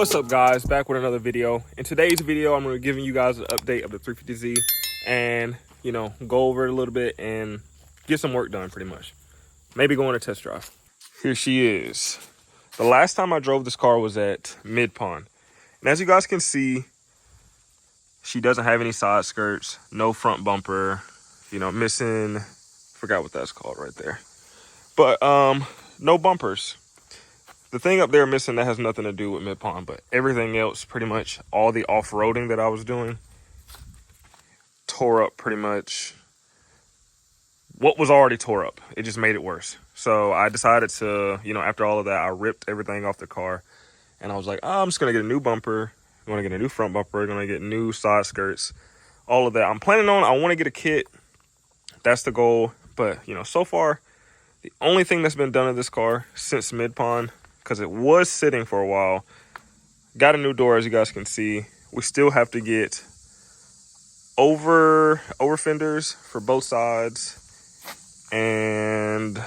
What's up, guys? Back with another video. In today's video, I'm going to be giving you guys an update of the 350Z and, go over it a little bit and get some work done pretty much. Maybe go on a test drive. Here she is. The last time I drove this car was at Mid-Pond. And as you guys can see, she doesn't have any side skirts, no front bumper, missing, forgot what that's called right there. But no bumpers. The thing up there missing, that has nothing to do with Mid-Pond, but everything else, pretty much all the off-roading that I was doing, tore up pretty much what was already tore up. It just made it worse. So I decided to, after all of that, I ripped everything off the car, and I was like, I'm just going to get a new bumper. I'm going to get a new front bumper. I'm going to get new side skirts, all of that. I'm planning on, I want to get a kit. That's the goal. But, so far, the only thing that's been done to this car since Mid-Pond, because it was sitting for a while, got a new door, as you guys can see. We still have to get over fenders for both sides. And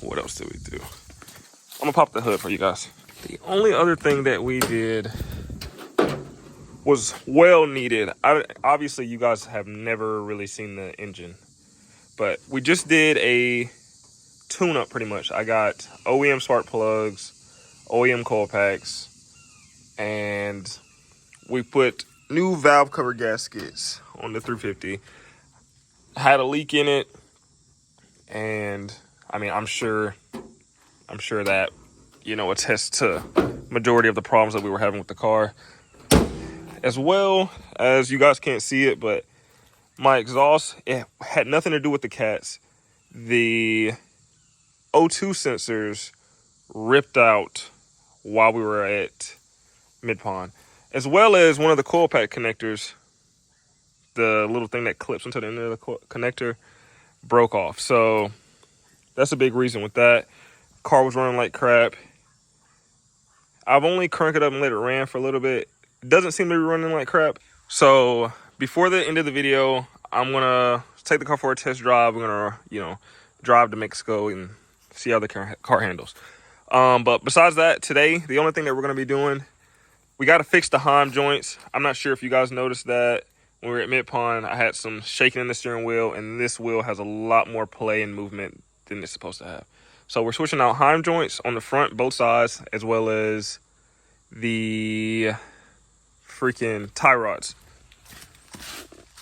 what else did we do? I'm gonna pop the hood for you guys. The only other thing that we did was well needed. Obviously, you guys have never really seen the engine, but we just did a tune-up pretty much. I got OEM spark plugs, OEM coil packs, and we put new valve cover gaskets on the 350. Had a leak in it, and I'm sure that attests to majority of the problems that we were having with the car. As well as, you guys can't see it, but my exhaust, it had nothing to do with the cats. The O2 sensors ripped out while we were at Mid-Pond, as well as one of the coil pack connectors, the little thing that clips into the end of the connector, broke off. So that's a big reason with that. Car was running like crap. I've only cranked it up and let it ran for a little bit. It doesn't seem to be running like crap. So before the end of the video, I'm gonna take the car for a test drive. We're gonna drive to Mexico and see how the car handles. But besides that, today, the only thing that we're going to be doing, we got to fix the Heim joints. I'm not sure if you guys noticed that when we were at Mid-Pond, I had some shaking in the steering wheel, and this wheel has a lot more play and movement than it's supposed to have. So we're switching out Heim joints on the front, both sides, as well as the freaking tie rods.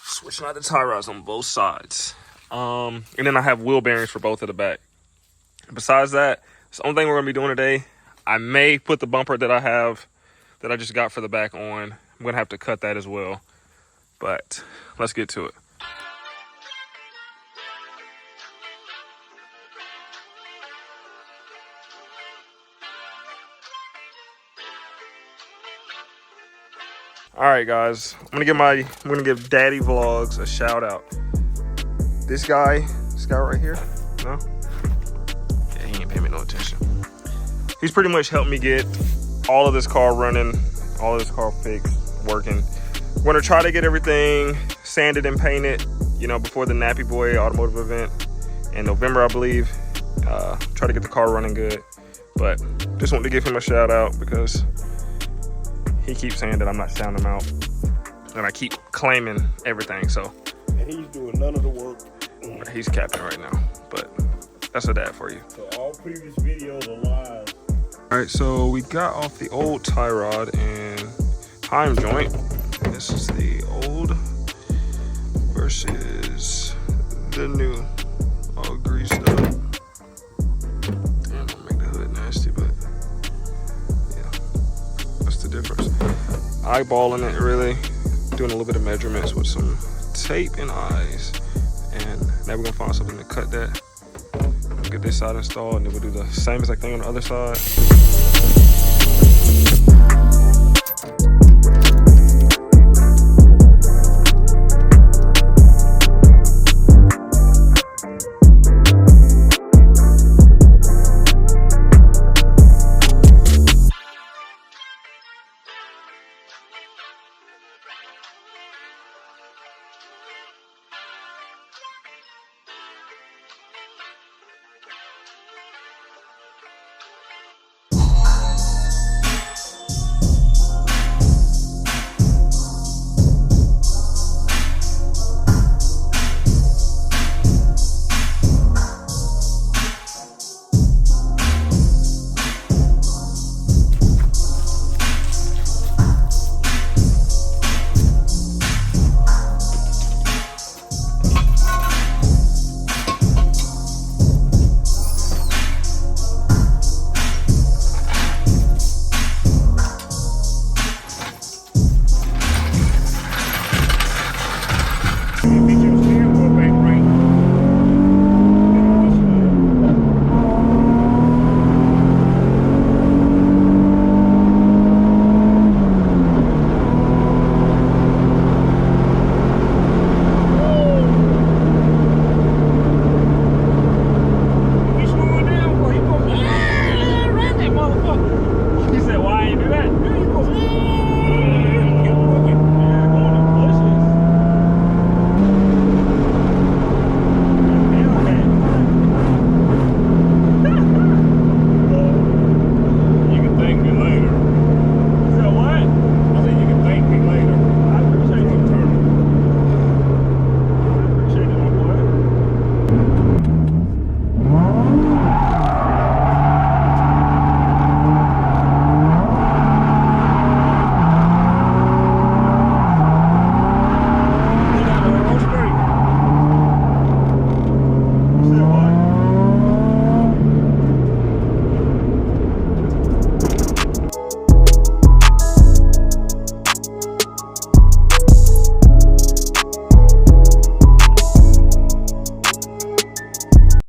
Switching out the tie rods on both sides. And then I have wheel bearings for both of the back. Besides that, it's the only thing we're going to be doing today. I may put the bumper that I just got for the back on. I'm going to have to cut that as well. But let's get to it. All right, guys. I'm going to give Daddy Vlogs a shout out. This guy right here, no? Yeah, he ain't paying me no attention. He's pretty much helped me get all of this car running, all of this car fixed, working. We're gonna try to get everything sanded and painted, before the Nappy Boy automotive event in November, I believe. Try to get the car running good. But just want to give him a shout out because he keeps saying that I'm not shouting him out. And I keep claiming everything, so. And he's doing none of the work. He's capping right now, but that's a dad for you. So all previous videos are live. All right, so we got off the old tie rod and Heim joint. This is the old versus the new, all greased up. Damn, don't make the hood nasty, but yeah, that's the difference. Eyeballing it, really, doing a little bit of measurements with some tape and eyes. And now we're gonna find something to cut that. Get this side installed, and then we'll do the same exact thing on the other side. fuck?